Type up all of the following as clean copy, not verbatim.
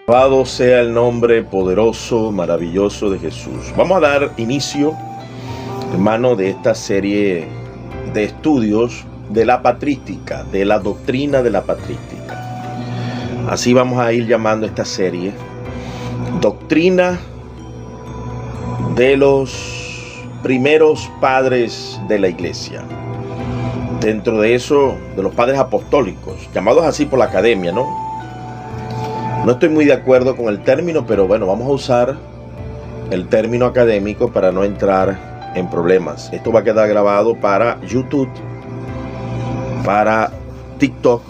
Alabado sea el nombre poderoso, maravilloso de Jesús. Vamos a dar inicio, hermano, de esta serie de estudios de la patrística, de la doctrina de la patrística. Así vamos a ir llamando esta serie, Doctrina de los primeros padres de la iglesia. Dentro de eso, de los padres apostólicos, llamados así por la academia, ¿no? No estoy muy de acuerdo con el término, pero bueno, vamos a usar el término académico para no entrar en problemas. Esto va a quedar grabado para YouTube, para TikTok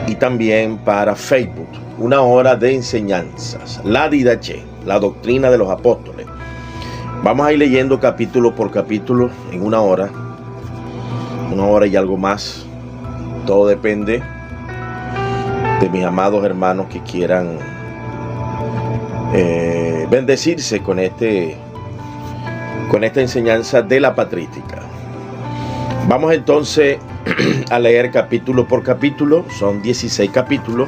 y también para Facebook. Una hora de enseñanzas, la didache, la doctrina de los apóstoles. Vamos a ir leyendo capítulo por capítulo en una hora y algo más. Todo depende de mis amados hermanos que quieran bendecirse con esta enseñanza de la patrística. Vamos entonces a leer capítulo por capítulo. Son 16 capítulos.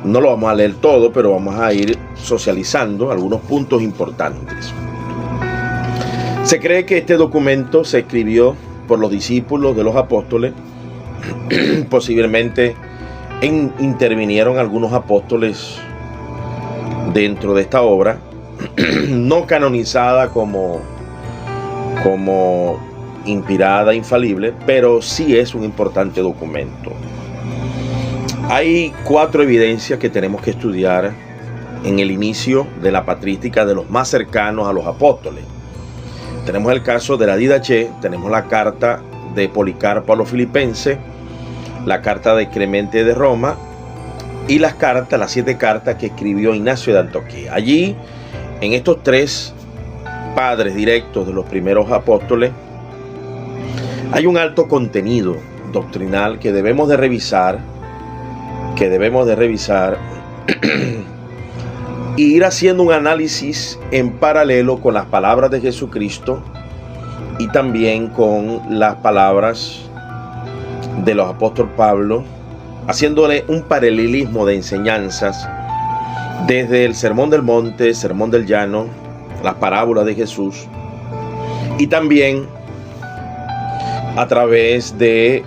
No lo vamos a leer todo, pero vamos a ir socializando algunos puntos importantes. Se cree que este documento se escribió por los discípulos de los apóstoles. Posiblemente intervinieron algunos apóstoles dentro de esta obra, no canonizada como inspirada, infalible, pero sí es un importante documento. Hay 4 evidencias que tenemos que estudiar en el inicio de la patrística de los más cercanos a los apóstoles. Tenemos el caso de la didache, tenemos la carta de Policarpo a los Filipenses, la carta de Clemente de Roma y las 7 cartas que escribió Ignacio de Antioquía. Allí, en estos 3 padres directos de los primeros apóstoles, hay un alto contenido doctrinal que debemos de revisar, y ir haciendo un análisis en paralelo con las palabras de Jesucristo y también con las palabras de los apóstoles Pablo, haciéndole un paralelismo de enseñanzas desde el Sermón del Monte, Sermón del Llano, las parábolas de Jesús, y también a través de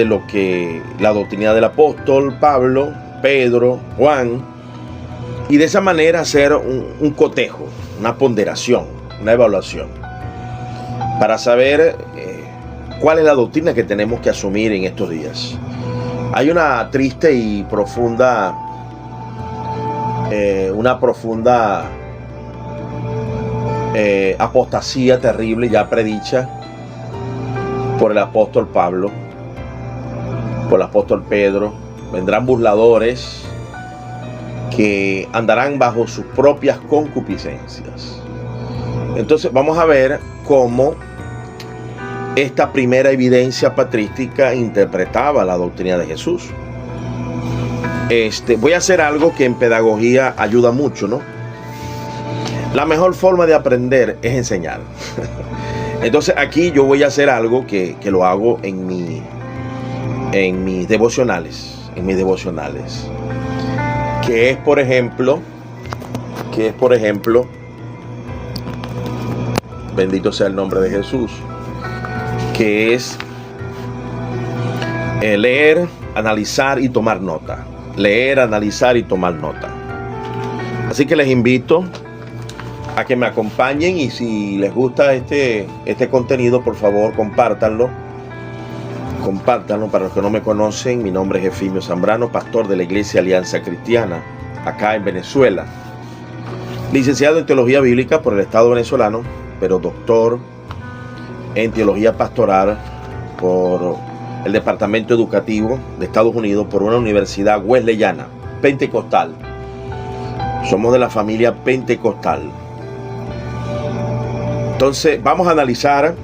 lo que la doctrina del apóstol Pablo, Pedro, Juan, y de esa manera hacer un cotejo, una ponderación, una evaluación, para saber cuál es la doctrina que tenemos que asumir en estos días. Hay una triste y profunda, apostasía terrible ya predicha por el apóstol Pablo, por el apóstol Pedro. Vendrán burladores que andarán bajo sus propias concupiscencias. Entonces vamos a ver cómo esta primera evidencia patrística interpretaba la doctrina de Jesús. Voy a hacer algo que en pedagogía ayuda mucho, ¿no? La mejor forma de aprender es enseñar. Entonces aquí yo voy a hacer algo que lo hago en mis devocionales. Que es, por ejemplo, bendito sea el nombre de Jesús, que es leer, analizar y tomar nota. Leer, analizar y tomar nota. Así que les invito a que me acompañen, y si les gusta este contenido, por favor, compártanlo. Para los que no me conocen, mi nombre es Efimio Zambrano, pastor de la Iglesia Alianza Cristiana, acá en Venezuela. Licenciado en Teología Bíblica por el Estado venezolano, pero doctor en Teología Pastoral por el Departamento Educativo de Estados Unidos, por una universidad wesleyana, pentecostal. Somos de la familia pentecostal. Entonces, vamos a analizar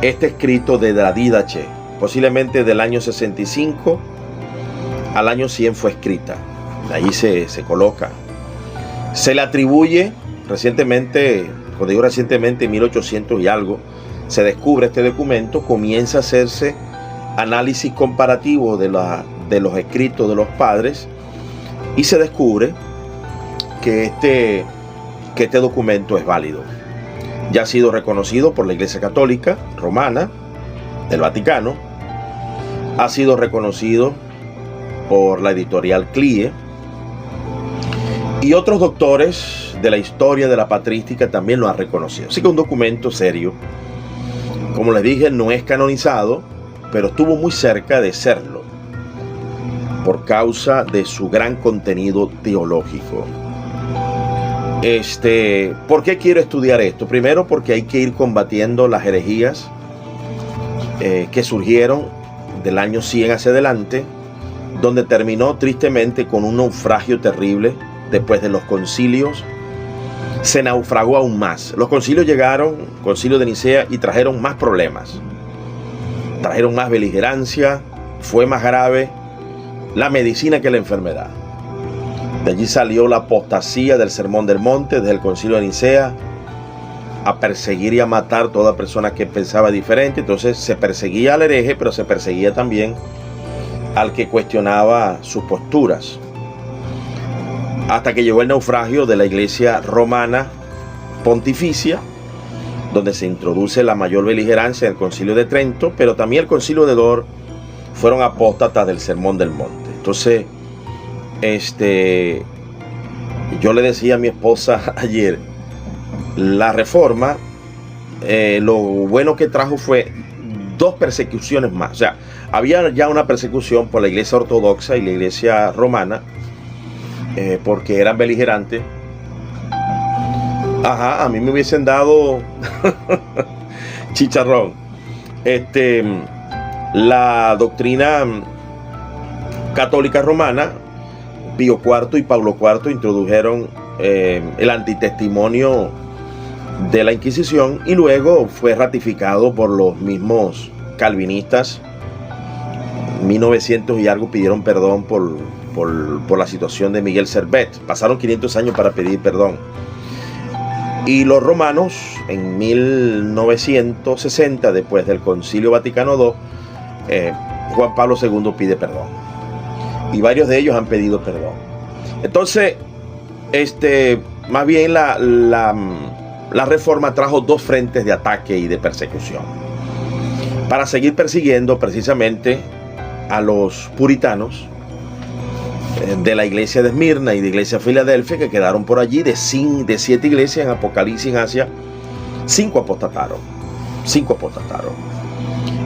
este escrito de la didache, posiblemente del año 65 al año 100 fue escrita. Ahí se coloca. Se le atribuye recientemente, cuando digo recientemente, en 1800 y algo, se descubre este documento, comienza a hacerse análisis comparativo de los escritos de los padres y se descubre que este documento es válido. Ya ha sido reconocido por la Iglesia Católica Romana del Vaticano, ha sido reconocido por la editorial CLIE y otros doctores de la historia de la patrística también lo han reconocido. Así que un documento serio. Como les dije, no es canonizado, pero estuvo muy cerca de serlo por causa de su gran contenido teológico. ¿Por qué quiero estudiar esto? Primero, porque hay que ir combatiendo las herejías que surgieron del año 100 hacia adelante, donde terminó tristemente con un naufragio terrible. Después de los concilios se naufragó aún más. Los concilios llegaron, concilio de Nicea, y trajeron más problemas, trajeron más beligerancia, fue más grave la medicina que la enfermedad. De allí salió la apostasía del Sermón del Monte, desde el concilio de Nicea, a perseguir y a matar toda persona que pensaba diferente. Entonces se perseguía al hereje, pero se perseguía también al que cuestionaba sus posturas. Hasta que llegó el naufragio de la Iglesia Romana Pontificia, donde se introduce la mayor beligerancia en el Concilio de Trento, pero también el Concilio de Dort fueron apóstatas del Sermón del Monte. Entonces, yo le decía a mi esposa ayer, la Reforma, lo bueno que trajo fue 2 persecuciones más. O sea, había ya una persecución por la Iglesia Ortodoxa y la Iglesia Romana, porque eran beligerantes. Ajá, a mí me hubiesen dado chicharrón. La doctrina católica romana, Pío IV y Pablo IV introdujeron el antitestimonio de la Inquisición, y luego fue ratificado por los mismos calvinistas. 1900 y algo pidieron perdón por la situación de Miguel Servet. Pasaron 500 años para pedir perdón. Y los romanos, en 1960, después del Concilio Vaticano II, Juan Pablo II pide perdón. Y varios de ellos han pedido perdón. Entonces, más bien la Reforma trajo 2 frentes de ataque y de persecución, para seguir persiguiendo precisamente a los puritanos de la iglesia de Esmirna y de iglesia de Filadelfia, que quedaron por allí. De 7 iglesias en Apocalipsis, en Asia, 5 apostataron.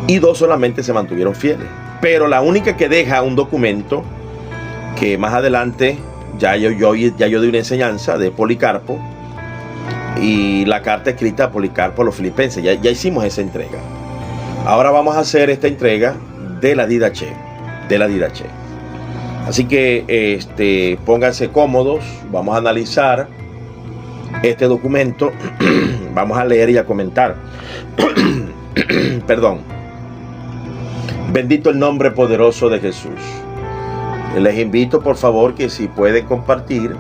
Y 2 solamente se mantuvieron fieles. Pero la única que deja un documento, que más adelante ya yo di una enseñanza de Policarpo, y la carta escrita a Policarpo a los filipenses, ya hicimos esa entrega. Ahora vamos a hacer esta entrega de la Didache. Así que pónganse cómodos, vamos a analizar este documento, vamos a leer y a comentar. Perdón. Bendito el nombre poderoso de Jesús. Les invito, por favor, que si pueden compartir,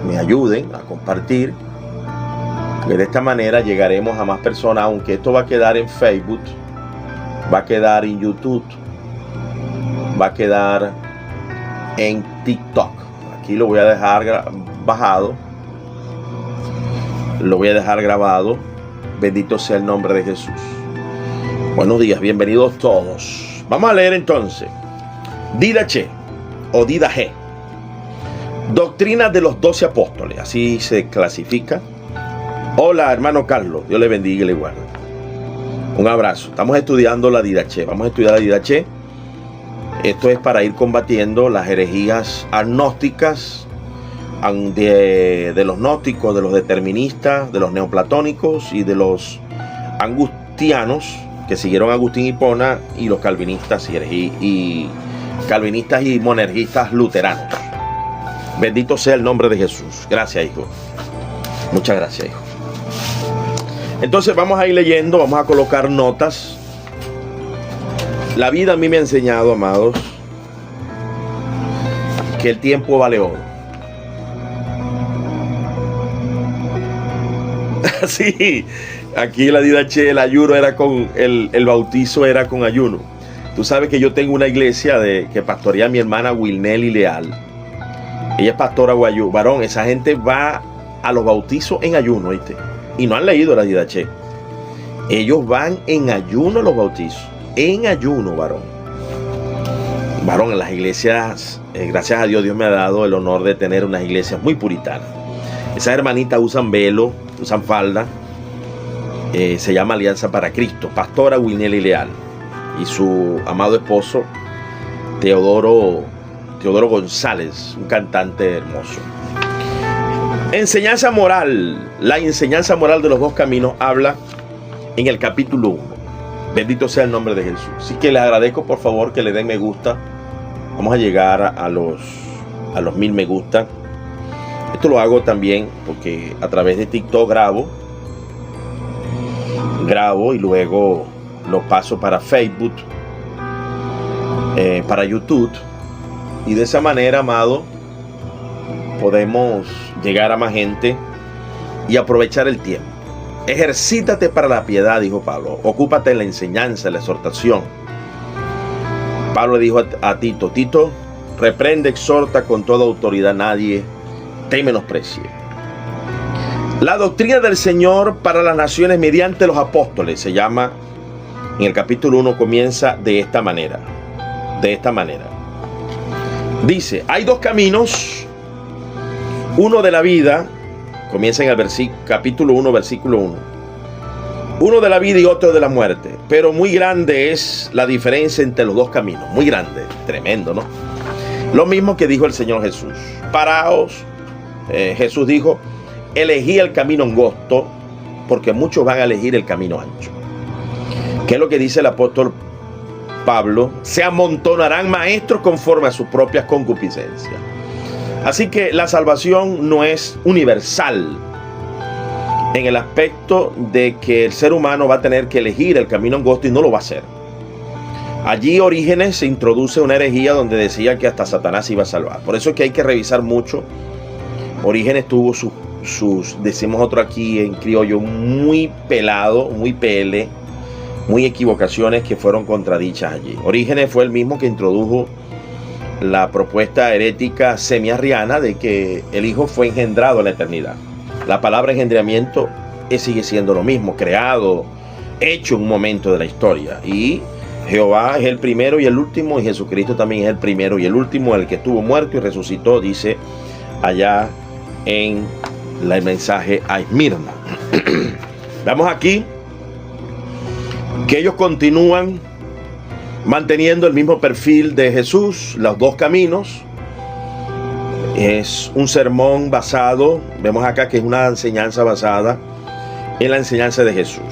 me ayuden a compartir, que de esta manera llegaremos a más personas. Aunque esto va a quedar en Facebook, va a quedar en YouTube, va a quedar en TikTok. Aquí lo voy a dejar bajado, lo voy a dejar grabado. Bendito sea el nombre de Jesús. Buenos días, bienvenidos todos. Vamos a leer entonces Didache o Didache, doctrina de los 12 apóstoles, así se clasifica. Hola, hermano Carlos, Dios le bendiga y le guarde. Un abrazo. Estamos estudiando la Didache. Vamos a estudiar la Didache. Esto es para ir combatiendo las herejías agnósticas de los gnósticos, de los deterministas, de los neoplatónicos y de los angustianos, que siguieron a Agustín Hipona, y los calvinistas y calvinistas y monergistas luteranos. Bendito sea el nombre de Jesús. Gracias, hijo. Muchas gracias, hijo. Entonces vamos a ir leyendo, vamos a colocar notas. La vida a mí me ha enseñado, amados, que el tiempo vale oro. Sí, aquí la Didache, el ayuno era con el bautizo era con ayuno. Tú sabes que yo tengo una iglesia que pastorea mi hermana Wilnelly Leal. Ella es pastora guayú. Varón, esa gente va a los bautizos en ayuno, ¿viste? Y no han leído la Didache. Ellos van en ayuno a los bautizos. En ayuno, varón. Varón, en las iglesias, gracias a Dios, Dios me ha dado el honor de tener unas iglesias muy puritanas. Esas hermanitas usan velo, usan falda. Se llama Alianza para Cristo. Pastora Wilnelly Leal y su amado esposo Teodoro González, un cantante hermoso. Enseñanza moral. La enseñanza moral de los dos caminos habla en el capítulo 1. Bendito sea el nombre de Jesús. Así que les agradezco por favor que le den me gusta. Vamos a llegar a los 1000 me gusta. Esto lo hago también porque a través de TikTok grabo y luego lo paso para Facebook, para YouTube. Y de esa manera, amado, podemos llegar a más gente y aprovechar el tiempo. Ejercítate para la piedad, dijo Pablo. Ocúpate en la enseñanza, en la exhortación. Pablo le dijo a Tito: Tito, reprende, exhorta con toda autoridad, nadie te menosprecie. La doctrina del Señor para las naciones mediante los apóstoles se llama, en el capítulo 1 comienza de esta manera. Dice, hay dos caminos, uno de la vida, comienza en el capítulo 1, versículo 1. Uno de la vida y otro de la muerte. Pero muy grande es la diferencia entre los dos caminos. Muy grande, tremendo, ¿no? Lo mismo que dijo el Señor Jesús. Paraos, Jesús dijo, elegí el camino angosto, porque muchos van a elegir el camino ancho. ¿Qué es lo que dice el apóstol Pablo? Se amontonarán maestros conforme a sus propias concupiscencias. Así que la salvación no es universal en el aspecto de que el ser humano va a tener que elegir el camino angosto y no lo va a hacer. Allí Orígenes se introduce una herejía donde decía que hasta Satanás iba a salvar. Por eso es que hay que revisar mucho. Orígenes tuvo sus decimos otro aquí en criollo, muy pelado, muy pele, muy equivocaciones que fueron contradichas allí. Orígenes fue el mismo que introdujo la propuesta herética semiarriana de que el Hijo fue engendrado en la eternidad. La palabra engendramiento sigue siendo lo mismo, creado, hecho en un momento de la historia. Y Jehová es el primero y el último, y Jesucristo también es el primero y el último, el que estuvo muerto y resucitó, dice allá en el mensaje a Esmirna. Vemos aquí que ellos continúan manteniendo el mismo perfil de Jesús, los dos caminos. Es un sermón basado, vemos acá que es una enseñanza basada en la enseñanza de Jesús.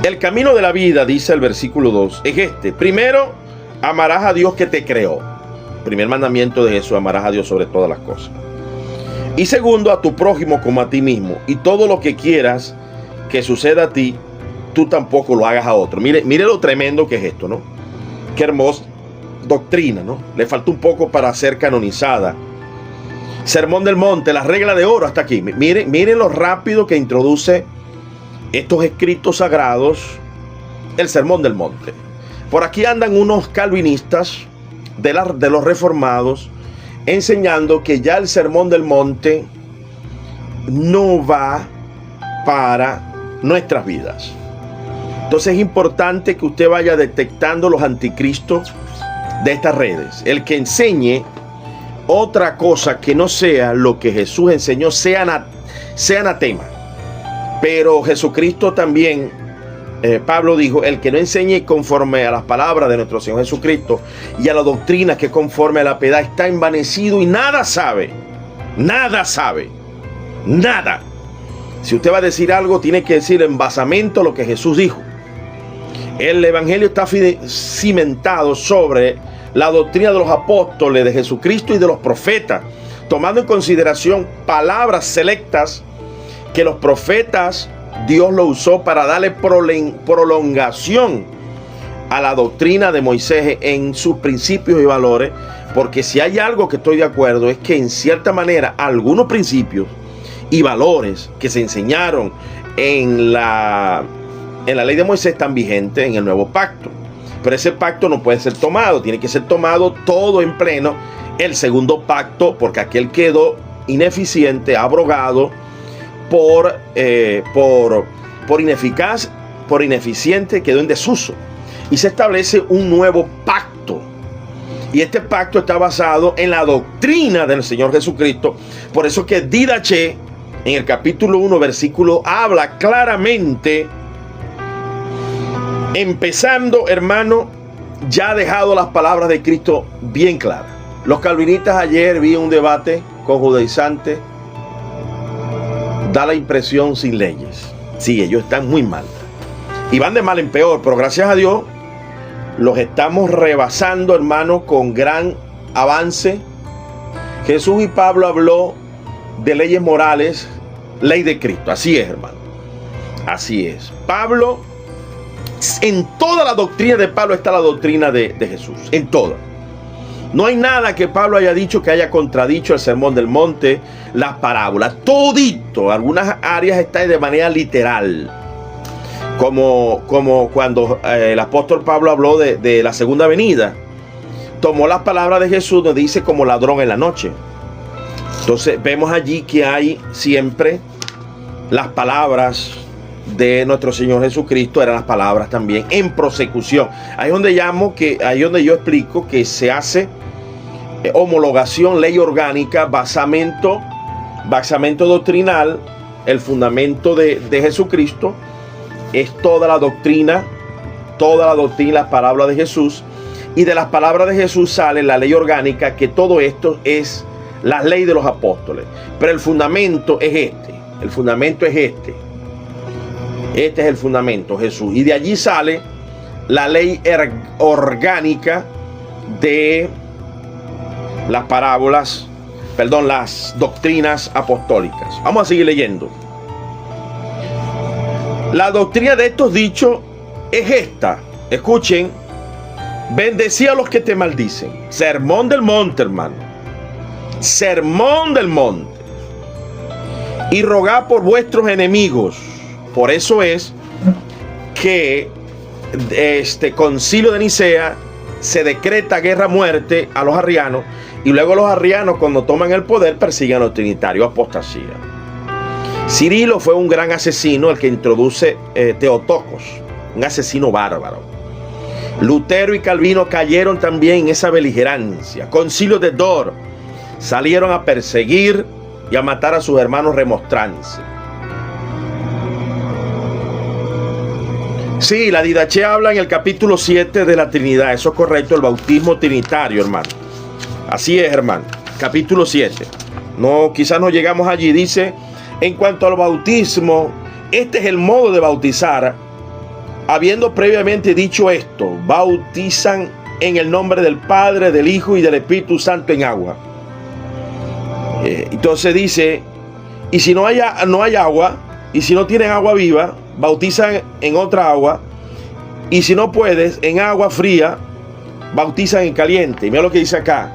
El camino de la vida, dice el versículo 2, es este. Primero, amarás a Dios que te creó. Primer mandamiento de Jesús, amarás a Dios sobre todas las cosas. Y segundo, a tu prójimo como a ti mismo. Y todo lo que quieras que suceda a ti, tú tampoco lo hagas a otro. Mire lo tremendo que es esto, ¿no? Qué hermosa doctrina, ¿no? Le falta un poco para ser canonizada. Sermón del Monte, la regla de oro hasta aquí. Miren lo rápido que introduce estos escritos sagrados el Sermón del Monte. Por aquí andan unos calvinistas de los reformados enseñando que ya el Sermón del Monte no va para nuestras vidas. Entonces es importante que usted vaya detectando los anticristos de estas redes. El que enseñe otra cosa que no sea lo que Jesús enseñó, sea anatema. Pero Jesucristo también, Pablo dijo, el que no enseñe conforme a las palabras de nuestro Señor Jesucristo y a la doctrina que conforme a la piedad está envanecido y nada sabe. Nada sabe. Nada. Si usted va a decir algo, tiene que decir en basamento lo que Jesús dijo. El evangelio está cimentado sobre la doctrina de los apóstoles, de Jesucristo y de los profetas, tomando en consideración palabras selectas que los profetas Dios lo usó para darle prolongación a la doctrina de Moisés en sus principios y valores. Porque si hay algo que estoy de acuerdo es que en cierta manera algunos principios y valores que se enseñaron en la ley de Moisés están vigentes en el nuevo pacto. pero ese pacto no puede ser tomado, tiene que ser tomado todo en pleno el segundo pacto, porque aquel quedó ineficiente, abrogado por ineficaz, por ineficiente, quedó en desuso, y se establece un nuevo pacto. Y este pacto está basado en la doctrina del Señor Jesucristo. Por eso que Didache, en el capítulo 1, versículo, habla claramente, empezando, hermano, ya ha dejado las palabras de Cristo bien claras. Los calvinistas, ayer vi un debate con judaizantes, da la impresión sin leyes. Sí, ellos están muy mal. Y van de mal en peor, pero gracias a Dios los estamos rebasando, hermano, con gran avance. Jesús y Pablo habló de leyes morales, ley de Cristo. Así es, hermano. Así es. Pablo, en toda la doctrina de Pablo está la doctrina de Jesús. En toda. No hay nada que Pablo haya dicho que haya contradicho el sermón del monte, las parábolas. Todito. Algunas áreas están de manera literal. Como cuando el apóstol Pablo habló de la segunda venida, tomó las palabras de Jesús, nos dice como ladrón en la noche. Entonces vemos allí que hay siempre las palabras de nuestro Señor Jesucristo, eran las palabras también en prosecución. Ahí es donde yo explico que se hace homologación, ley orgánica, basamento doctrinal, el fundamento de Jesucristo. Es toda la doctrina, las palabras de Jesús, y de las palabras de Jesús sale la ley orgánica, que todo esto es la ley de los apóstoles. Pero el fundamento es este, este es el fundamento, Jesús, y de allí sale la ley orgánica de las parábolas, las doctrinas apostólicas. Vamos a seguir leyendo. La doctrina de estos dichos es esta. Escuchen. Bendecí a los que te maldicen. Sermón del monte, hermano. Sermón del monte. Y rogad por vuestros enemigos. Por eso es que este concilio de Nicea se decreta guerra a muerte a los arrianos. Y luego los arrianos, cuando toman el poder, persiguen a los trinitarios, apostasía. Cirilo fue un gran asesino, el que introduce Teotocos, un asesino bárbaro. Lutero y Calvino cayeron también en esa beligerancia. Concilio de Dort, salieron a perseguir y a matar a sus hermanos remonstrantes. Sí, la Didache habla en el capítulo 7 de la Trinidad, eso es correcto, el bautismo trinitario, hermano. Así es, hermano, capítulo 7. No, quizás no llegamos allí, dice... En cuanto al bautismo, este es el modo de bautizar. Habiendo previamente dicho esto, bautizan en el nombre del Padre, del Hijo y del Espíritu Santo en agua. Entonces dice, y si no hay agua, y si no tienen agua viva, bautizan en otra agua, y si no puedes, en agua fría, bautizan en caliente. Y mira lo que dice acá.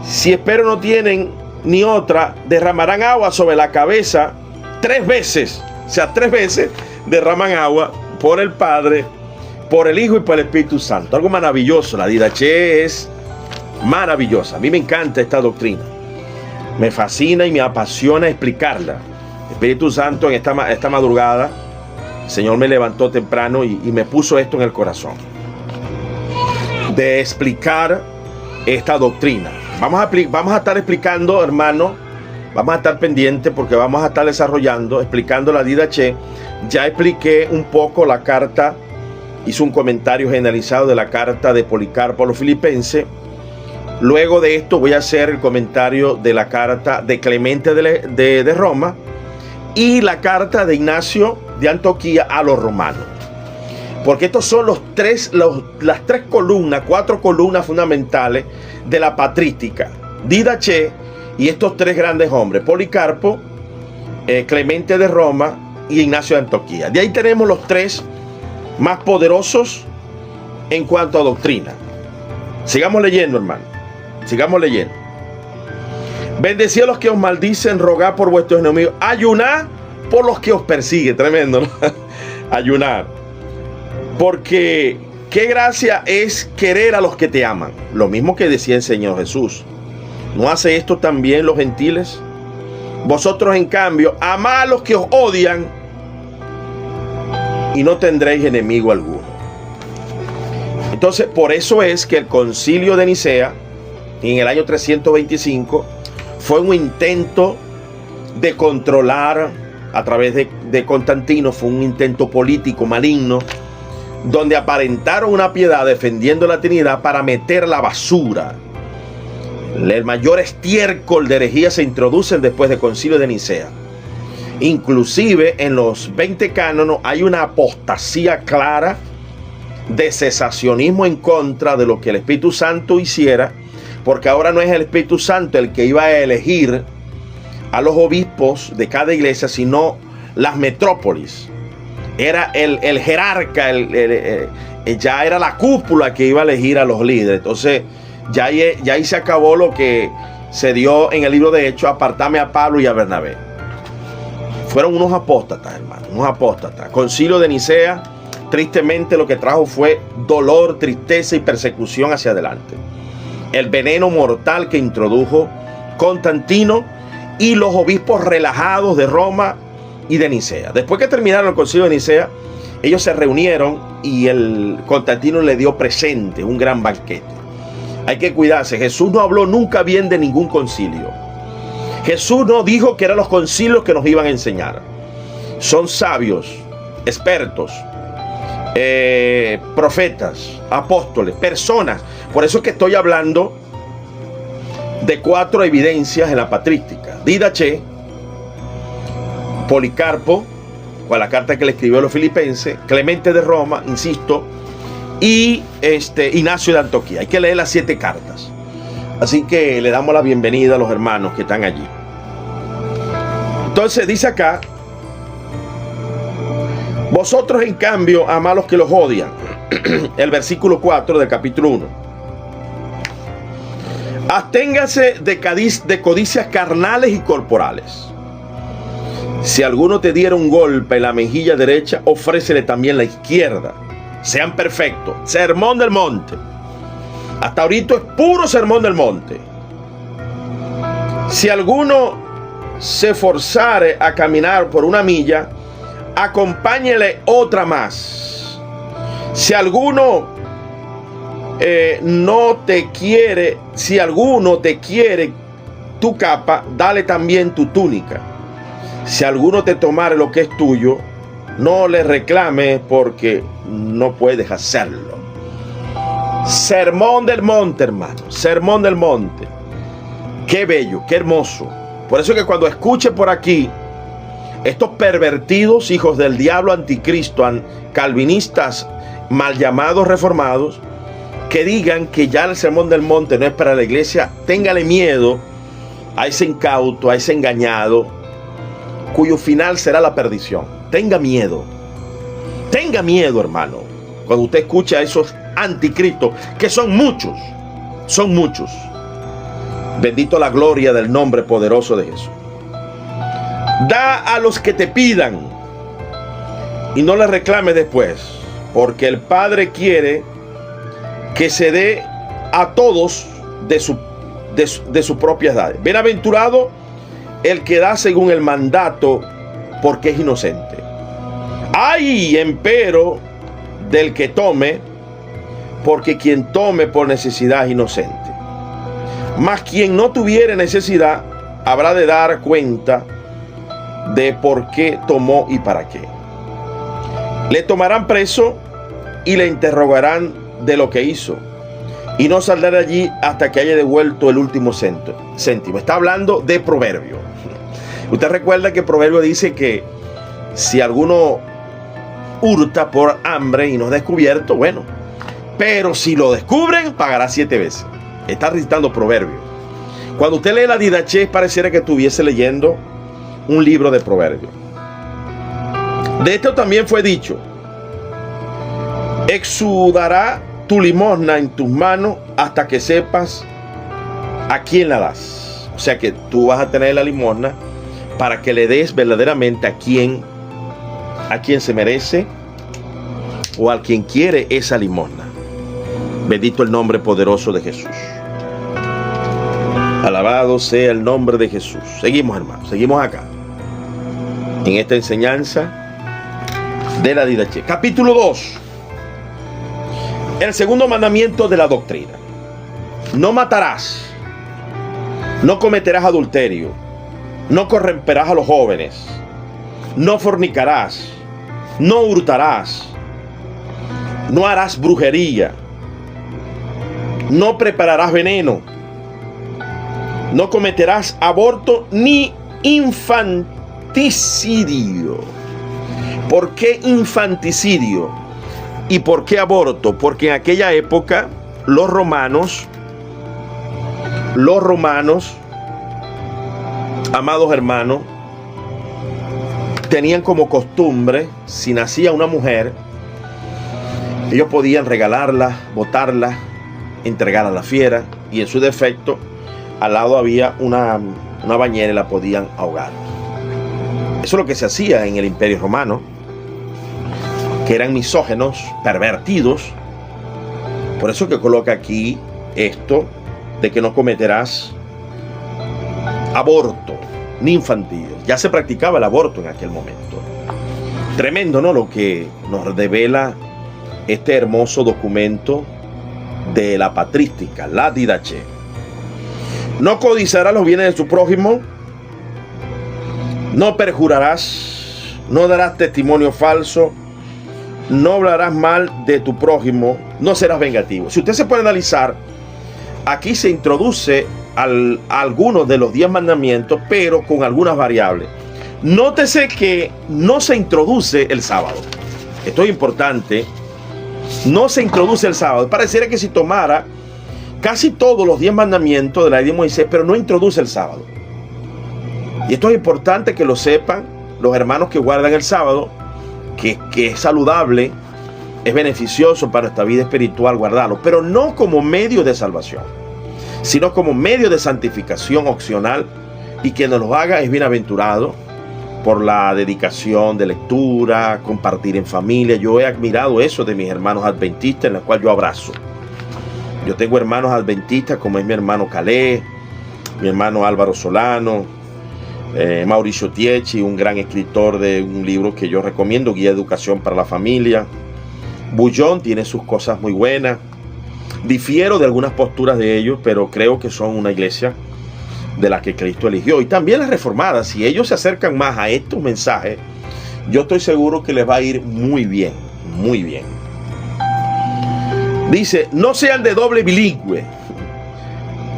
Si espero no tienen ni otra, derramarán agua sobre la cabeza 3 veces. O sea, 3 veces derraman agua por el Padre, por el Hijo y por el Espíritu Santo. Algo maravilloso. La Didache es maravillosa. A mí me encanta esta doctrina. Me fascina y me apasiona explicarla. El Espíritu Santo en esta madrugada, el Señor me levantó temprano y me puso esto en el corazón. De explicar esta doctrina. Vamos a estar explicando, hermano, vamos a estar pendientes porque vamos a estar desarrollando, explicando la Didache. Ya expliqué un poco la carta, hice un comentario generalizado de la carta de Policarpo a los Filipenses. Luego de esto voy a hacer el comentario de la carta de Clemente de Roma y la carta de Ignacio de Antioquía a los romanos. Porque estos son las 4 columnas fundamentales de la patrística. Didache y estos 3 grandes hombres, Policarpo, Clemente de Roma y Ignacio de Antioquía. De ahí tenemos los 3 más poderosos en cuanto a doctrina. Sigamos leyendo, hermano. Sigamos leyendo. Bendecid a los que os maldicen, rogad por vuestros enemigos, ayunad por los que os persiguen. Tremendo, ¿no? Ayunar. Porque ¿Qué gracia es querer a los que te aman? Lo mismo que decía el Señor Jesús. ¿No hace esto también los gentiles? Vosotros, en cambio, amad a los que os odian y no tendréis enemigo alguno. Entonces, por eso es que el Concilio de Nicea, en el año 325, fue un intento de controlar a través de Constantino, fue un intento político maligno, donde aparentaron una piedad defendiendo la Trinidad para meter la basura. El mayor estiércol de herejía se introducen después del Concilio de Nicea. Inclusive en los 20 cánones hay una apostasía clara de cesacionismo en contra de lo que el Espíritu Santo hiciera, porque ahora no es el Espíritu Santo el que iba a elegir a los obispos de cada iglesia, sino las metrópolis. Era el jerarca, ya era la cúpula que iba a elegir a los líderes. Entonces ya ahí se acabó lo que se dio en el libro de Hechos: apartame a Pablo y a Bernabé. Fueron unos apóstatas, hermano, unos apóstatas. Concilio de Nicea, tristemente, lo que trajo fue dolor, tristeza y persecución hacia adelante. El veneno mortal que introdujo Constantino y los obispos relajados de Roma y de Nicea. Después que terminaron el Concilio de Nicea, ellos se reunieron y el Constantino le dio presente, un gran banquete. Hay que cuidarse. Jesús no habló nunca bien de ningún concilio. Jesús no dijo que eran los concilios que nos iban a enseñar. Son sabios, expertos, profetas, apóstoles, personas. Por eso es que estoy hablando de 4 evidencias en la patrística: Didache, Policarpo, con la carta que le escribió a los filipenses, Clemente de Roma, insisto, y Ignacio de Antioquía. Hay que leer las 7 cartas. Así que le damos la bienvenida a los hermanos que están allí. Entonces dice acá: vosotros, en cambio, amad a los que los odian. El versículo 4 del capítulo 1. Absténgase de codicias carnales y corporales. Si alguno te diera un golpe en la mejilla derecha, ofrécele también la izquierda. Sean perfectos. Sermón del monte. Hasta ahorita es puro sermón del monte. Si alguno se forzare a caminar por 1 milla, acompáñele otra más. Si alguno si alguno te quiere tu capa, dale también tu túnica. Si alguno te tomare lo que es tuyo, no le reclames, porque no puedes hacerlo. Sermón del monte, hermano. Sermón del monte. Qué bello, qué hermoso. Por eso que cuando escuche por aquí estos pervertidos hijos del diablo, anticristo, calvinistas, mal llamados reformados, que digan que ya el sermón del monte no es para la iglesia, téngale miedo a ese incauto, a ese engañado, cuyo final será la perdición. Tenga miedo, hermano, cuando usted escucha a esos anticristos, que son muchos. Bendito la gloria del nombre poderoso de Jesús. Da a los que te pidan y no les reclames después, porque el Padre quiere que se dé a todos de su propia edad. Bienaventurado el que da según el mandato, porque es inocente. Ay, empero, del que tome, porque quien tome por necesidad es inocente. Mas quien no tuviere necesidad, habrá de dar cuenta de por qué tomó y para qué. Le tomarán preso y le interrogarán de lo que hizo, y no saldrá de allí hasta que haya devuelto el último céntimo. Está hablando de Proverbio. Usted recuerda que Proverbio dice que si alguno hurta por hambre y no es descubierto, bueno, pero si lo descubren, pagará 7 veces. Está recitando Proverbio. Cuando usted lee la Didache, pareciera que estuviese leyendo un libro de Proverbios. De esto también fue dicho: exudará tu limosna en tus manos hasta que sepas a quién la das. O sea que tú vas a tener la limosna para que le des verdaderamente a quien se merece o a quien quiere esa limosna. Bendito el nombre poderoso de Jesús. Alabado sea el nombre de Jesús. Seguimos, hermanos, seguimos acá en esta enseñanza de la Didache. Capítulo 2. El segundo mandamiento de la doctrina. No matarás. No cometerás adulterio. No corromperás a los jóvenes. No fornicarás. No hurtarás. No harás brujería. No prepararás veneno. No cometerás aborto ni infanticidio. ¿Por qué infanticidio? ¿Y por qué aborto? Porque en aquella época los romanos, amados hermanos, tenían como costumbre, si nacía una mujer, ellos podían regalarla, botarla, entregarla a la fiera, y en su defecto, al lado había una bañera y la podían ahogar. Eso es lo que se hacía en el Imperio Romano, que eran misógenos, pervertidos. Por eso que coloca aquí esto de que no cometerás aborto ni infantil. Ya se practicaba el aborto en aquel momento. Tremendo, ¿no? Lo que nos revela este hermoso documento de la patrística, la Didache. No codiciarás los bienes de tu prójimo. No perjurarás. No darás testimonio falso. No hablarás mal de tu prójimo. No serás vengativo. Si usted se puede analizar, aquí se introduce algunos de los 10 mandamientos, pero con algunas variables. Nótese que no se introduce el sábado. Esto es importante. No se introduce el sábado. Pareciera que si tomara casi todos los 10 mandamientos de la ley de Moisés, pero no introduce el sábado. Y esto es importante que lo sepan los hermanos que guardan el sábado, que es saludable, es beneficioso para nuestra vida espiritual guardarlo, pero no como medio de salvación, sino como medio de santificación opcional, y quien nos lo haga es bienaventurado por la dedicación de lectura, compartir en familia. Yo he admirado eso de mis hermanos adventistas, en los cuales yo abrazo. Yo tengo hermanos adventistas como es mi hermano Calé, mi hermano Álvaro Solano, Mauricio Tiechi, un gran escritor de un libro que yo recomiendo, Guía de Educación para la Familia. Bullón tiene sus cosas muy buenas. Difiero de algunas posturas de ellos, pero creo que son una iglesia de la que Cristo eligió. Y también las reformadas, si ellos se acercan más a estos mensajes, yo estoy seguro que les va a ir muy bien, muy bien. Dice, no sean de doble bilingüe,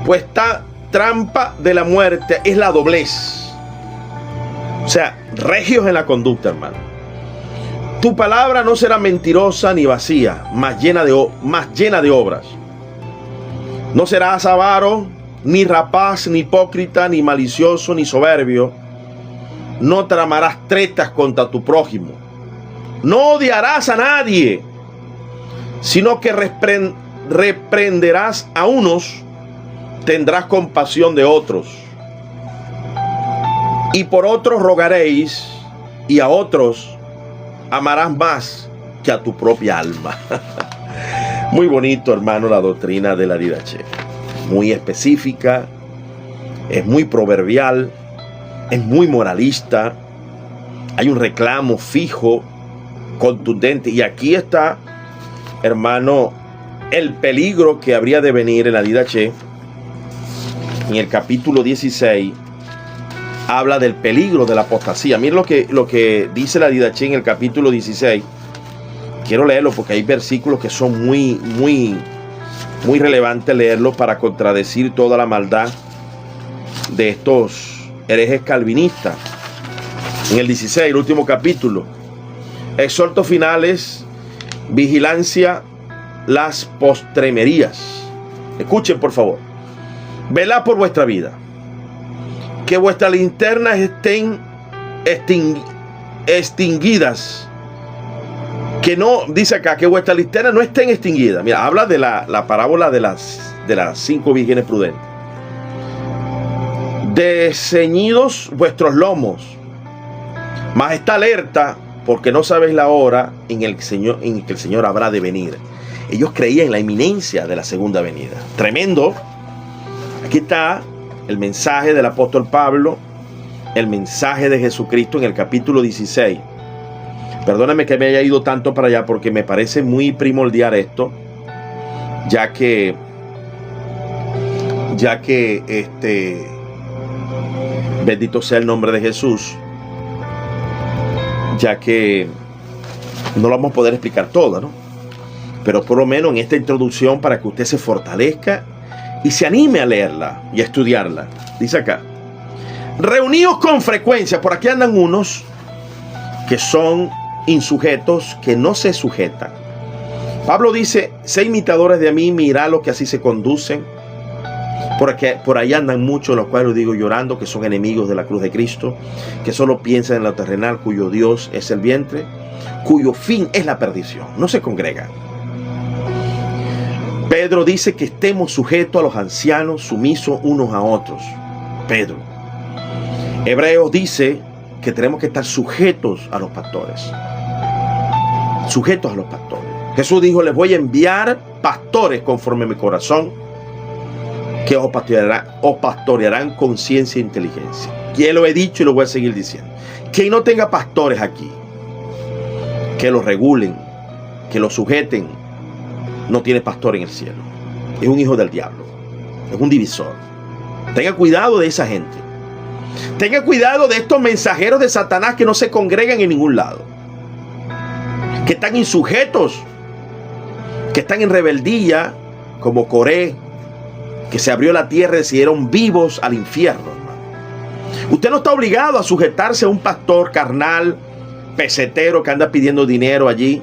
pues esta trampa de la muerte es la doblez. O sea, regios en la conducta, hermano. Tu palabra no será mentirosa ni vacía, más llena de obras. No serás avaro, ni rapaz, ni hipócrita, ni malicioso, ni soberbio. No tramarás tretas contra tu prójimo. No odiarás a nadie, sino que reprenderás a unos, tendrás compasión de otros. Y por otros rogaréis, y a otros amarás más que a tu propia alma. Muy bonito, hermano, la doctrina de la Didache. Muy específica, es muy proverbial, es muy moralista. Hay un reclamo fijo, contundente. Y aquí está, hermano, el peligro que habría de venir en la Didache. En el capítulo 16 habla del peligro de la apostasía. Miren lo que dice la Didache en el capítulo 16. Quiero leerlo porque hay versículos que son muy relevantes leerlos para contradecir toda la maldad de estos herejes calvinistas. En el 16, el último capítulo, exhortos finales, vigilancia, las postremerías. Escuchen, por favor. Velad por vuestra vida, que vuestras linternas estén extinguidas. Que no, dice acá, que vuestras linternas no estén extinguidas. Mira, habla de la parábola de las 5 vírgenes prudentes. Desceñidos vuestros lomos, mas está alerta, porque no sabéis la hora en que el Señor habrá de venir. Ellos creían en la inminencia de la segunda venida. Tremendo. Aquí está el mensaje del apóstol Pablo, el mensaje de Jesucristo en el capítulo 16. Perdóname que me haya ido tanto para allá porque me parece muy primordial esto, ya que bendito sea el nombre de Jesús, ya que no lo vamos a poder explicar todo, ¿no? Pero por lo menos en esta introducción, para que usted se fortalezca y se anime a leerla y a estudiarla. Dice acá: reuníos con frecuencia. Por aquí andan unos que son insujetos, que no se sujetan. Pablo dice: sé imitadores de mí, mirad los que así se conducen. Porque por ahí andan muchos, los cuales digo llorando, que son enemigos de la cruz de Cristo, que solo piensan en lo terrenal, cuyo Dios es el vientre, cuyo fin es la perdición. No se congregan. Pedro dice que estemos sujetos a los ancianos, sumisos unos a otros. Pedro. Hebreos dice que tenemos que estar sujetos a los pastores. Sujetos a los pastores. Jesús dijo: les voy a enviar pastores conforme a mi corazón, que os pastorearán con ciencia e inteligencia. Ya lo he dicho y lo voy a seguir diciendo. Quien no tenga pastores aquí, que los regulen, que los sujeten, no tiene pastor en el cielo. Es un hijo del diablo. Es un divisor. Tenga cuidado de esa gente. Tenga cuidado de estos mensajeros de Satanás que no se congregan en ningún lado, que están insujetos, que están en rebeldía, como Coré, que se abrió la tierra y decidieron vivos al infierno, hermano. Usted no está obligado a sujetarse a un pastor carnal, pesetero, que anda pidiendo dinero allí.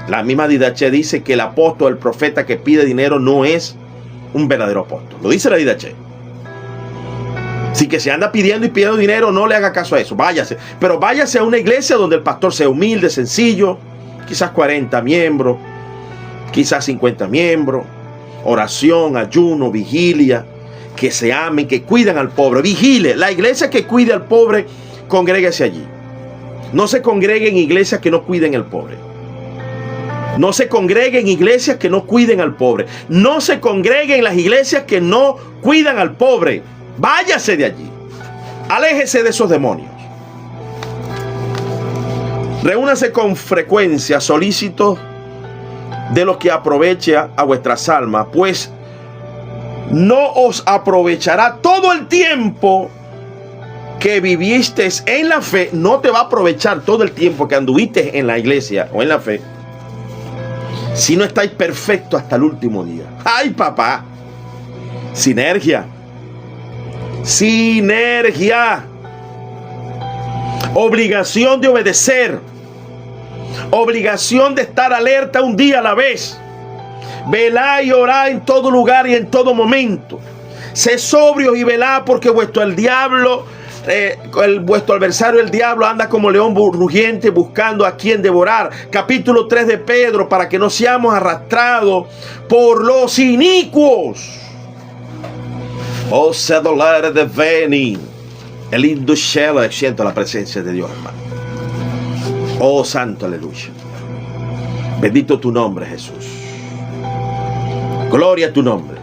La misma Didache dice que el apóstol, el profeta que pide dinero, no es un verdadero apóstol. Lo dice la Didache. Así que si anda pidiendo y pidiendo dinero, no le haga caso a eso. Váyase. Pero váyase a una iglesia donde el pastor sea humilde, sencillo. Quizás 40 miembros. Quizás 50 miembros. Oración, ayuno, vigilia. Que se amen, que cuiden al pobre. Vigile. La iglesia que cuide al pobre, congréguese allí. No se congregue en iglesias que no cuiden al pobre. No se congregue en iglesias que no cuiden al pobre. No se congregue en las iglesias que no cuidan al pobre. Váyase de allí. Aléjese de esos demonios. Reúnase con frecuencia, solícitos de los que aproveche a vuestras almas, pues no os aprovechará todo el tiempo que vivisteis en la fe. No te va a aprovechar todo el tiempo que anduviste en la iglesia o en la fe, si no estáis perfectos hasta el último día. ¡Ay, papá! Sinergia. Sinergia. Obligación de obedecer. Obligación de estar alerta un día a la vez. Velad y orad en todo lugar y en todo momento. Sed sobrios y velad, porque vuestro adversario el diablo anda como león rugiente buscando a quien devorar. Capítulo 3 de Pedro, para que no seamos arrastrados por los inicuos. Oh, se dolare de veni. El induscela, siento la presencia de Dios, hermano. Oh, santo, aleluya. Bendito tu nombre, Jesús. Gloria a tu nombre.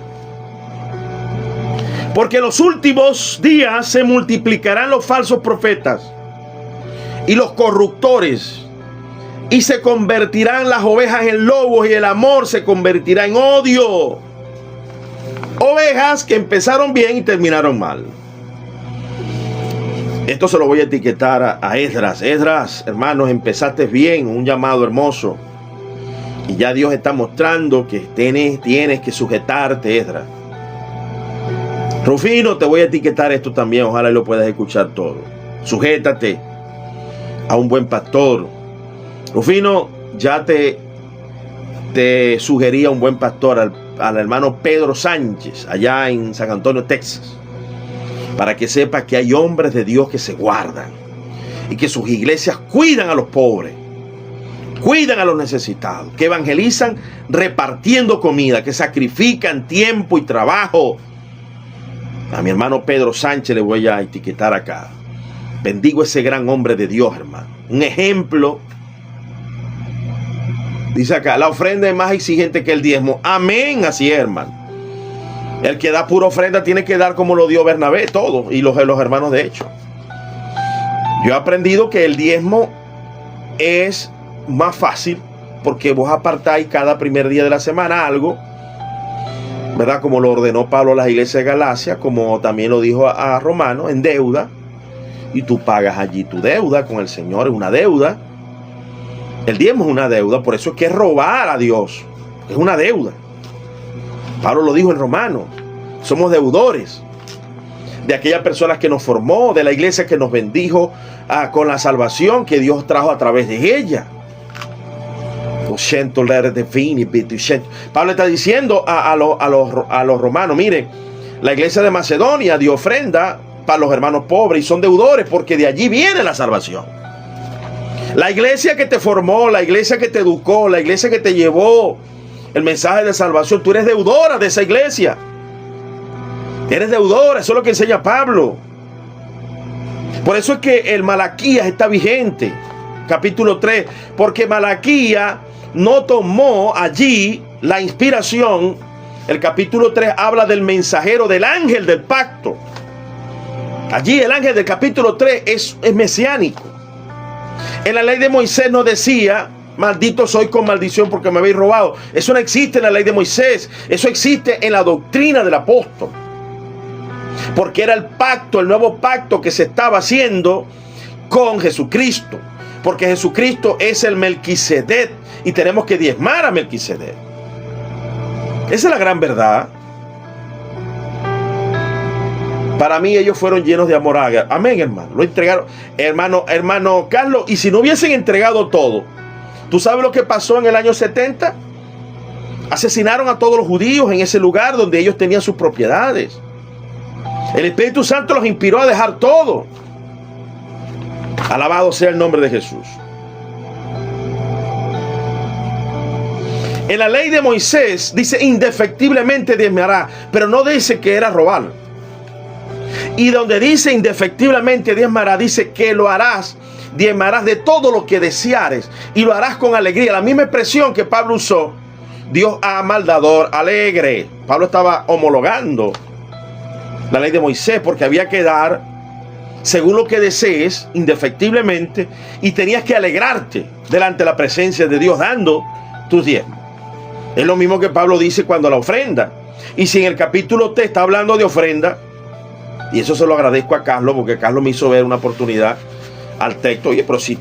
Porque en los últimos días se multiplicarán los falsos profetas y los corruptores, y se convertirán las ovejas en lobos, y el amor se convertirá en odio. Ovejas que empezaron bien y terminaron mal. Esto se lo voy a etiquetar a Esdras. Esdras, hermanos, empezaste bien, un llamado hermoso. Y ya Dios está mostrando que tienes que sujetarte, Esdras. Rufino, te voy a etiquetar esto también, ojalá lo puedas escuchar todo. Sujétate a un buen pastor. Rufino, ya te sugería un buen pastor, al hermano Pedro Sánchez, allá en San Antonio, Texas, para que sepa que hay hombres de Dios que se guardan y que sus iglesias cuidan a los pobres, cuidan a los necesitados, que evangelizan repartiendo comida, que sacrifican tiempo y trabajo. A mi hermano Pedro Sánchez le voy a etiquetar acá. Bendigo ese gran hombre de Dios, hermano. Un ejemplo Dice acá, la ofrenda es más exigente que el diezmo. Amén, así es, hermano. El que da pura ofrenda tiene que dar como lo dio Bernabé, todo, y los hermanos de hecho. Yo he aprendido que el diezmo es más fácil porque vos apartáis cada primer día de la semana algo, ¿verdad? Como lo ordenó Pablo a las iglesias de Galacia, como también lo dijo a Romanos, en deuda, y tú pagas allí tu deuda con el Señor, es una deuda. El diezmo es una deuda, por eso es que es robar a Dios, es una deuda. Pablo lo dijo en Romanos, somos deudores de aquellas personas que nos formó, de la iglesia que nos bendijo con la salvación que Dios trajo a través de ella. Pablo está diciendo a los romanos, miren, la iglesia de Macedonia dio ofrenda para los hermanos pobres y son deudores porque de allí viene la salvación. La iglesia que te formó, la iglesia que te educó, la iglesia que te llevó el mensaje de salvación, tú eres deudora de esa iglesia. Eres deudora, eso es lo que enseña Pablo. Por eso es que el Malaquías está vigente, capítulo 3, porque Malaquías no tomó allí la inspiración. El capítulo 3 habla del mensajero, del ángel del pacto. Allí el ángel del capítulo 3 es mesiánico. En la ley de Moisés no decía, maldito soy con maldición porque me habéis robado. Eso no existe en la ley de Moisés. Eso existe en la doctrina del apóstol. Porque era el pacto, el nuevo pacto que se estaba haciendo con Jesucristo. Porque Jesucristo es el Melquisedec y tenemos que diezmar a Melquisedec. Esa es la gran verdad. Para mí ellos fueron llenos de amor. Amén, hermano. Lo entregaron. Hermano Carlos, y si no hubiesen entregado todo, ¿tú sabes lo que pasó en el año 70? Asesinaron a todos los judíos en ese lugar donde ellos tenían sus propiedades. El Espíritu Santo los inspiró a dejar todo. Alabado sea el nombre de Jesús. En la ley de Moisés dice indefectiblemente diezmará, pero no dice que era robar. Y donde dice indefectiblemente diezmará, dice que lo harás, diezmarás de todo lo que deseares y lo harás con alegría. La misma expresión que Pablo usó, Dios ama al dador alegre. Pablo estaba homologando la ley de Moisés porque había que dar según lo que desees indefectiblemente y tenías que alegrarte delante de la presencia de Dios dando tus diezmos. Es lo mismo que Pablo dice cuando la ofrenda. Y si en el capítulo te está hablando de ofrenda, y eso se lo agradezco a Carlos porque Carlos me hizo ver una oportunidad al texto. Oye, pero si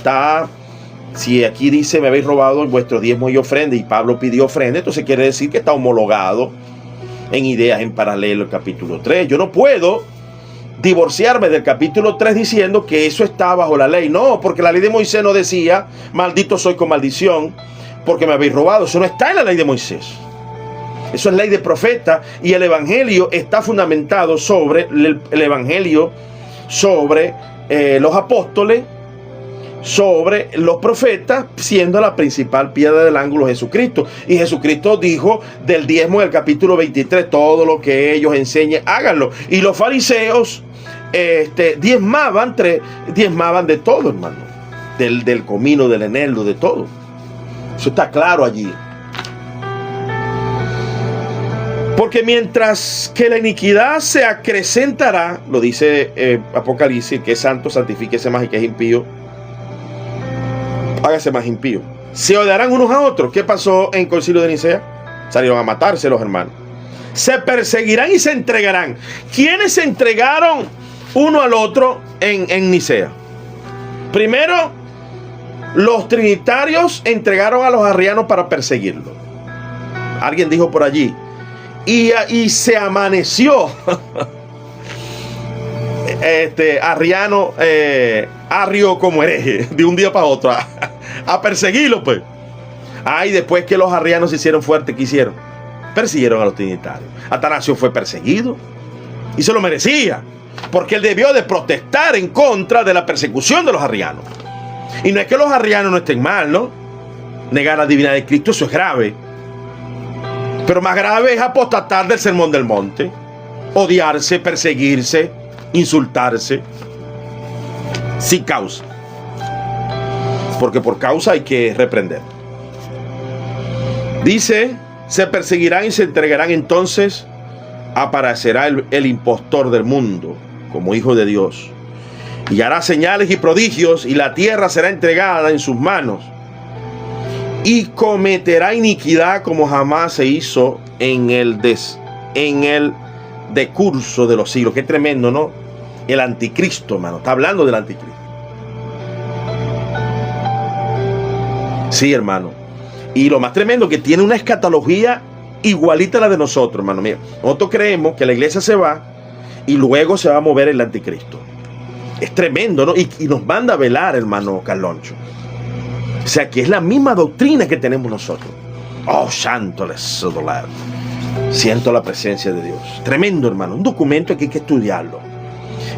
aquí dice me habéis robado vuestro diezmo y ofrenda y Pablo pidió ofrenda, entonces quiere decir que está homologado en ideas en paralelo el capítulo 3. Yo no puedo divorciarme del capítulo 3 diciendo que eso está bajo la ley. No, porque la ley de Moisés no decía maldito soy con maldición porque me habéis robado. Eso no está en la ley de Moisés. Eso es ley de profeta y el evangelio está fundamentado sobre el evangelio, sobre los apóstoles, sobre los profetas, siendo la principal piedra del ángulo Jesucristo. Y Jesucristo dijo del diezmo del capítulo 23, todo lo que ellos enseñen, háganlo. Y los fariseos diezmaban de todo, hermano. Del comino, del eneldo, de todo. Eso está claro allí. Porque mientras que la iniquidad se acrecentará, lo dice Apocalipsis, que es santo, santifíquese más y que es impío, hágase más impío. Se odiarán unos a otros. ¿Qué pasó en Concilio de Nicea? Salieron a matarse los hermanos. Se perseguirán y se entregarán. ¿Quiénes se entregaron uno al otro en Nicea? Primero, los trinitarios entregaron a los arrianos para perseguirlos. Alguien dijo por allí. Y se amaneció arriano, arrio como hereje, de un día para otro, a perseguirlo, pues. Y después que los arrianos se hicieron fuertes, ¿qué hicieron? Persiguieron a los trinitarios. Atanasio fue perseguido y se lo merecía, porque él debió de protestar en contra de la persecución de los arrianos. Y no es que los arrianos no estén mal, ¿no? Negar la divinidad de Cristo, eso es grave. Pero más grave es apostatar del sermón del monte, odiarse, perseguirse, insultarse, sin causa. Porque por causa hay que reprender. Dice, se perseguirán y se entregarán, entonces aparecerá el impostor del mundo como hijo de Dios, y hará señales y prodigios, y la tierra será entregada en sus manos, y cometerá iniquidad como jamás se hizo en el decurso de los siglos. Qué tremendo, ¿no? El anticristo, hermano. Está hablando del anticristo. Sí, hermano. Y lo más tremendo, que tiene una escatología igualita a la de nosotros, hermano. Mira, nosotros creemos que la iglesia se va y luego se va a mover el anticristo. Es tremendo, ¿no? Y nos manda a velar, hermano Carloncho. O sea, que es la misma doctrina que tenemos nosotros. Oh, santo les dolar. Siento la presencia de Dios. Tremendo, hermano. Un documento que hay que estudiarlo.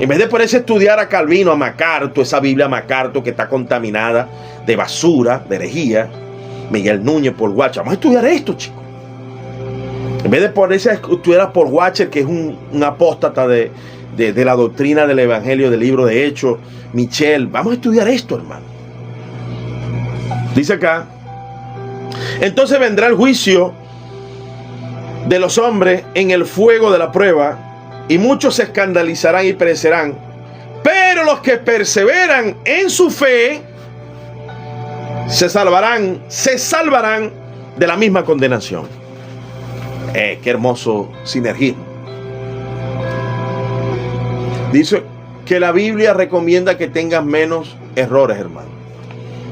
En vez de ponerse a estudiar a Calvino, a MacArthur, esa Biblia MacArthur que está contaminada de basura, de herejía, Miguel Núñez, Paul Washer. Vamos a estudiar esto, chicos. En vez de ponerse a estudiar a Paul Washer, que es un apóstata de la doctrina del Evangelio, del libro de Hechos, Michel, vamos a estudiar esto, hermano. Dice acá, entonces vendrá el juicio de los hombres en el fuego de la prueba, y muchos se escandalizarán y perecerán, pero los que perseveran en su fe se salvarán de la misma condenación. Qué hermoso sinergismo. Dice que la Biblia recomienda que tengas menos errores, hermano.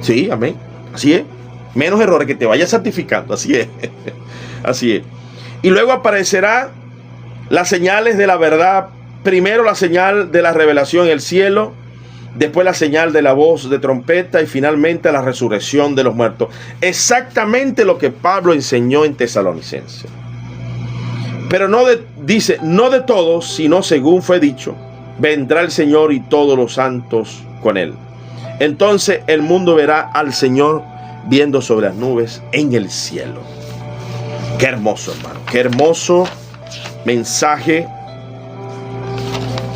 Sí, amén. Así es. Menos errores, que te vayas santificando. Así es. Así es. Y luego aparecerá las señales de la verdad. Primero la señal de la revelación en el cielo, después la señal de la voz de trompeta, y finalmente la resurrección de los muertos. Exactamente lo que Pablo enseñó en Tesalonicenses. Pero dice, no de todos, sino según fue dicho, vendrá el Señor y todos los santos con él. Entonces el mundo verá al Señor viendo sobre las nubes en el cielo. Qué hermoso, hermano. Qué hermoso mensaje.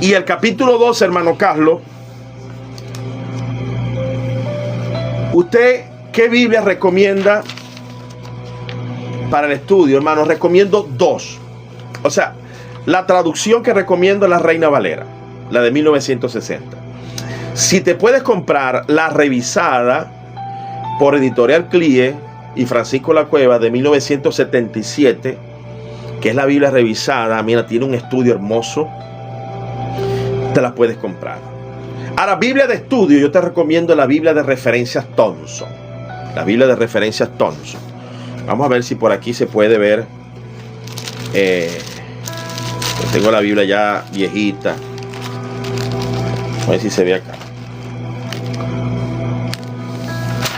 Y el capítulo 2, hermano Carlos, ¿usted qué Biblia recomienda para el estudio, hermano? Recomiendo dos. O sea, la traducción que recomiendo es la Reina Valera, la de 1960. Si te puedes comprar la revisada por Editorial Clie y Francisco La Cueva de 1977, que es la Biblia revisada, mira, tiene un estudio hermoso, te la puedes comprar. Ahora, Biblia de estudio, yo te recomiendo la Biblia de referencias Thompson. La Biblia de referencias Thompson. Vamos a ver si por aquí se puede ver. Tengo la Biblia ya viejita. A ver si se ve acá.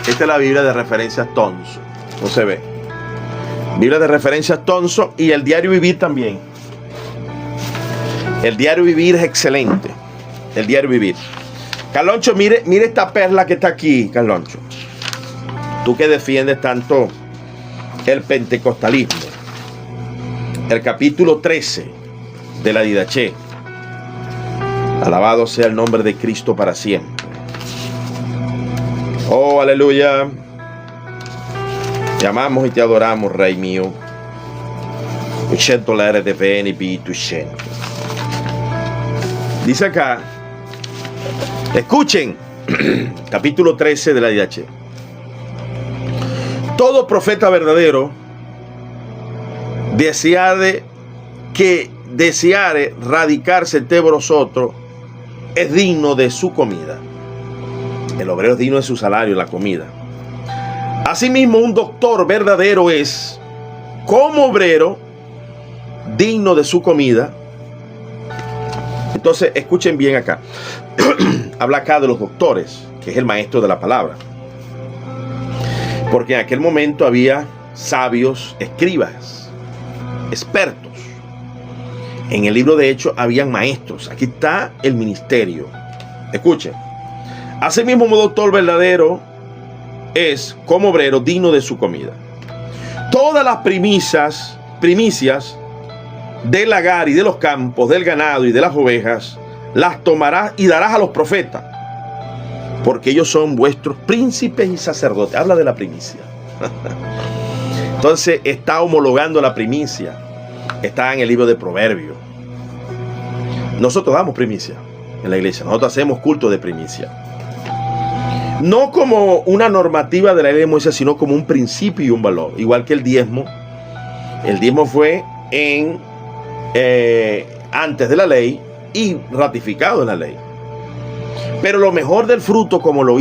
Esta es la Biblia de referencias Thompson. No se ve. Biblia de referencias Thompson y el Diario Vivir también. El Diario Vivir es excelente. El Diario Vivir. Carloncho, mire esta perla que está aquí, Carloncho. Tú que defiendes tanto el pentecostalismo. El capítulo 13 de la Didache. Alabado sea el nombre de Cristo para siempre. Oh, aleluya. Te amamos y te adoramos, Rey mío. Dice acá, escuchen, capítulo 13 de la Didache. Todo profeta verdadero deseare radicarse entre vosotros es digno de su comida. El obrero es digno de su salario, la comida. Asimismo, un doctor verdadero es, como obrero, digno de su comida. Entonces, escuchen bien acá. Habla acá de los doctores, que es el maestro de la palabra. Porque en aquel momento había sabios, escribas, expertos. En el libro de Hechos habían maestros. Aquí está el ministerio. Escuchen. Asimismo, un doctor verdadero es, como obrero, digno de su comida. Todas las primicias del lagar y de los campos, del ganado y de las ovejas, las tomarás y darás a los profetas, porque ellos son vuestros príncipes y sacerdotes. Habla de la primicia. Entonces está homologando la primicia. Está en el libro de Proverbios. Nosotros damos primicia en la iglesia. Nosotros hacemos culto de primicia. No como una normativa de la ley de Moisés, sino como un principio y un valor. Igual que el diezmo. El diezmo fue antes de la ley y ratificado en la ley. Pero lo mejor del fruto, como lo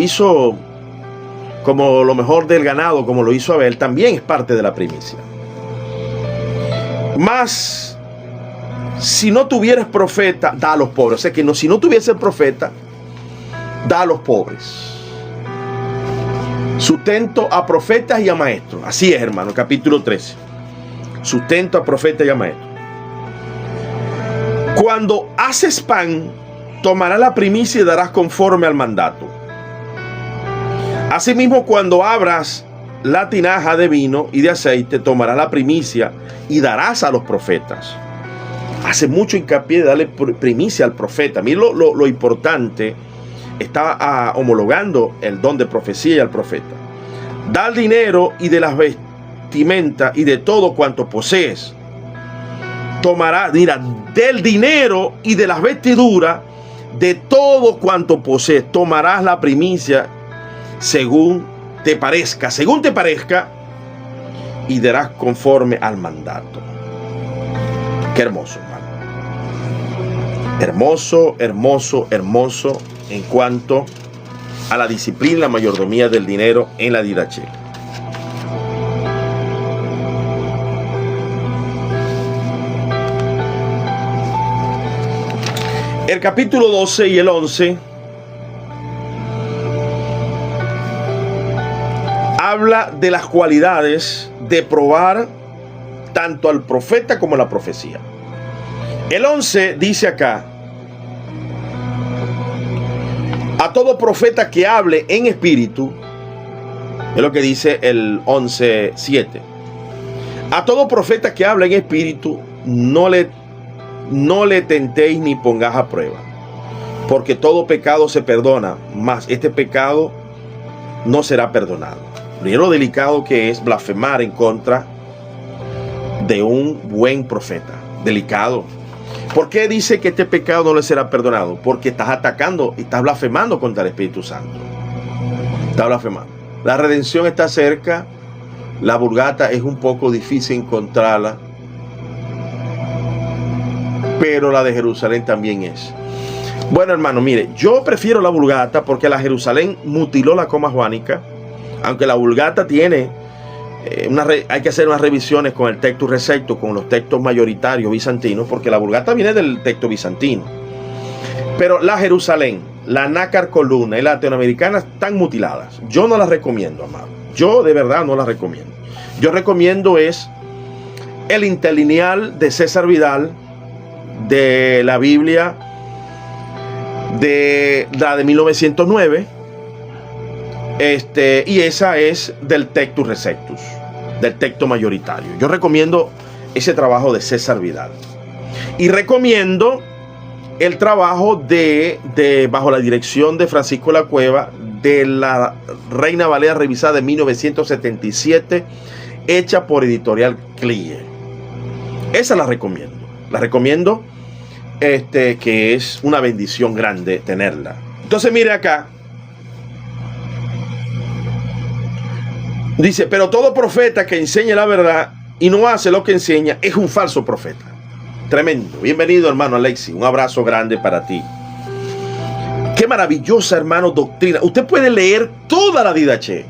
mejor del ganado, como lo hizo Abel, también es parte de la primicia. Mas, si no tuvieras profeta, da a los pobres. O sea que si no tuviese profeta, da a los pobres. Sustento a profetas y a maestros. Así es, hermano, capítulo 13. Sustento a profetas y a maestros. Cuando haces pan, tomarás la primicia y darás conforme al mandato. Asimismo, cuando abras la tinaja de vino y de aceite, tomarás la primicia y darás a los profetas. Hace mucho hincapié de darle primicia al profeta. Mira lo importante. Está homologando el don de profecía y al profeta. Da el dinero y de las vestimentas y de todo cuanto posees. Tomará, mira, del dinero y de las vestiduras, de todo cuanto posees, tomarás la primicia según te parezca, y darás conforme al mandato. Qué hermoso, hermano. Hermoso, hermoso, hermoso en cuanto a la disciplina y la mayordomía del dinero en la didaché. El capítulo 12 y el 11 habla de las cualidades de probar tanto al profeta como a la profecía. El 11 dice acá: a todo profeta que hable en espíritu, es lo que dice el 11:7. A todo profeta que hable en espíritu, no le tentéis ni pongáis a prueba, porque todo pecado se perdona, mas este pecado no será perdonado. Mira lo delicado que es blasfemar en contra de un buen profeta. Delicado. ¿Por qué dice que este pecado no le será perdonado? Porque estás atacando y estás blasfemando contra el Espíritu Santo. Estás blasfemando. La redención está cerca. La Vulgata es un poco difícil encontrarla, pero la de Jerusalén también es. Bueno, hermano, mire, yo prefiero la Vulgata porque la Jerusalén mutiló la coma juánica, aunque la Vulgata tiene hay que hacer unas revisiones con el Textus Receptus, con los textos mayoritarios bizantinos, porque la Vulgata viene del texto bizantino. Pero la Jerusalén, la Nácar Columna y la latinoamericana están mutiladas. Yo no las recomiendo, amado. Yo de verdad no las recomiendo. Yo recomiendo es el interlineal de César Vidal, de la Biblia de la de 1909, y esa es del Textus Receptus, del texto mayoritario. Yo recomiendo ese trabajo de César Vidal y recomiendo el trabajo de bajo la dirección de Francisco La Cueva, de la Reina Valera revisada de 1977, hecha por Editorial Clie. Esa la recomiendo. La recomiendo, que es una bendición grande tenerla. Entonces mire acá. Dice: pero todo profeta que enseñe la verdad y no hace lo que enseña es un falso profeta. Tremendo. Bienvenido, hermano Alexi. Un abrazo grande para ti. Qué maravillosa, hermano, doctrina. Usted puede leer toda la Didaché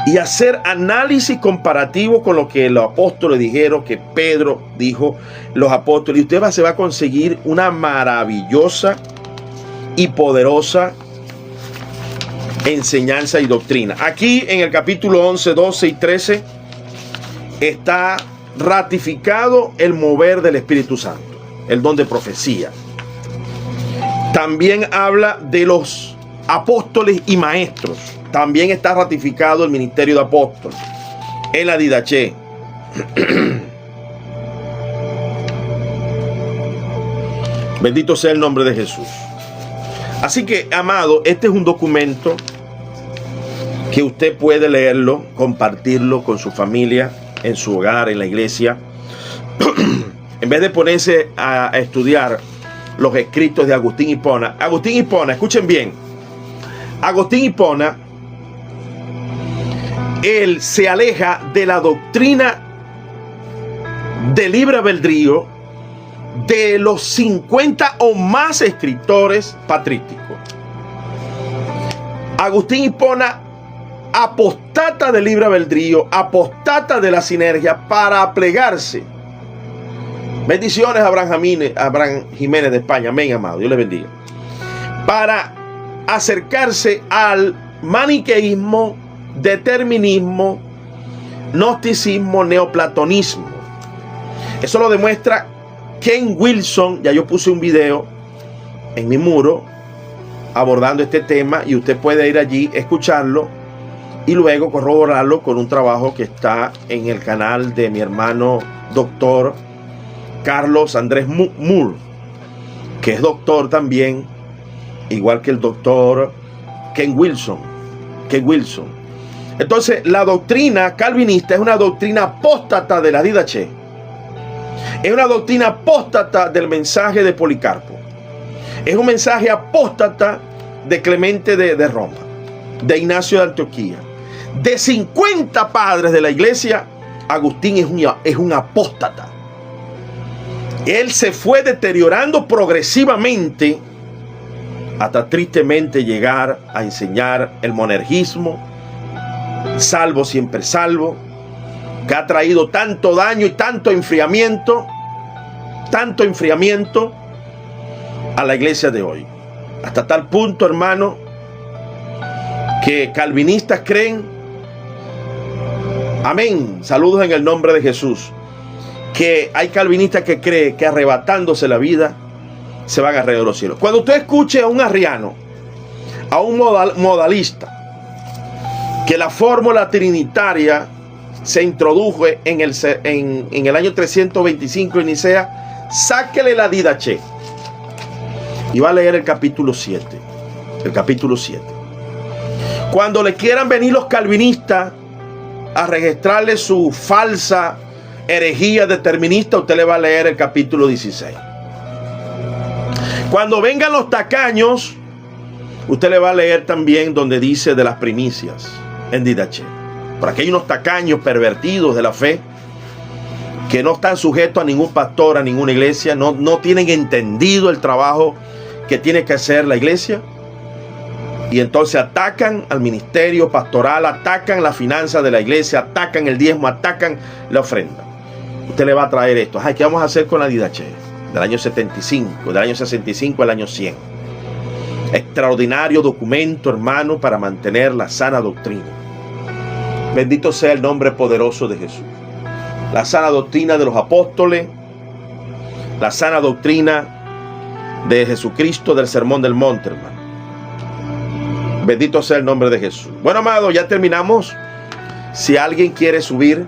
y hacer análisis comparativo con lo que los apóstoles dijeron, que Pedro dijo, los apóstoles, y usted se va a conseguir una maravillosa y poderosa enseñanza y doctrina. Aquí en el capítulo 11, 12 y 13 está ratificado el mover del Espíritu Santo, el don de profecía. También habla de los apóstoles y maestros. También está ratificado el ministerio de apóstoles en la Didaché. Bendito sea el nombre de Jesús. Así que, amado, este es un documento que usted puede leerlo, compartirlo con su familia, en su hogar, en la iglesia, en vez de ponerse a estudiar los escritos de Agustín Hipona. Agustín Hipona, escuchen bien, Agustín Hipona, él se aleja de la doctrina del libre albedrío de los 50 o más escritores patrísticos. Agustín Hipona apostata del libre albedrío, apostata de la sinergia para plegarse. Bendiciones a Abraham Jiménez de España, amén, amado, Dios le bendiga. Para acercarse al maniqueísmo, determinismo, gnosticismo, neoplatonismo. Eso lo demuestra Ken Wilson. Ya yo puse un video en mi muro abordando este tema y usted puede ir allí, escucharlo y luego corroborarlo con un trabajo que está en el canal de mi hermano doctor Carlos Andrés Moore, que es doctor también, igual que el doctor Ken Wilson. Entonces, la doctrina calvinista es una doctrina apóstata de la Didache. Es una doctrina apóstata del mensaje de Policarpo. Es un mensaje apóstata de Clemente de Roma, de Ignacio de Antioquía. De 50 padres de la iglesia, Agustín es un apóstata. Él se fue deteriorando progresivamente hasta tristemente llegar a enseñar el monergismo, salvo siempre salvo, que ha traído tanto daño y tanto enfriamiento a la iglesia de hoy. Hasta tal punto, hermano, que calvinistas creen, amén, saludos en el nombre de Jesús, que hay calvinistas que creen que arrebatándose la vida se van al reino de los cielos. Cuando usted escuche a un arriano, a un modalista, que la fórmula trinitaria se introdujo en el año 325 en Nicea, sáquele la Didache y va a leer el capítulo 7. El capítulo 7. Cuando le quieran venir los calvinistas a registrarle su falsa herejía determinista, usted le va a leer el capítulo 16. Cuando vengan los tacaños, usted le va a leer también donde dice de las primicias en Didache. Por aquí hay unos tacaños pervertidos de la fe que no están sujetos a ningún pastor, a ninguna iglesia, no tienen entendido el trabajo que tiene que hacer la iglesia, y entonces atacan al ministerio pastoral, atacan la finanza de la iglesia, atacan el diezmo, atacan la ofrenda. Usted le va a traer esto. Ay, ¿qué vamos a hacer con la Didache? Del año 75, del año 65 al año 100. Extraordinario documento, hermano, para mantener la sana doctrina. Bendito sea el nombre poderoso de Jesús. La sana doctrina de los apóstoles, la sana doctrina de Jesucristo del Sermón del Monte, hermano. Bendito sea el nombre de Jesús. Bueno, amado, ya terminamos. Si alguien quiere subir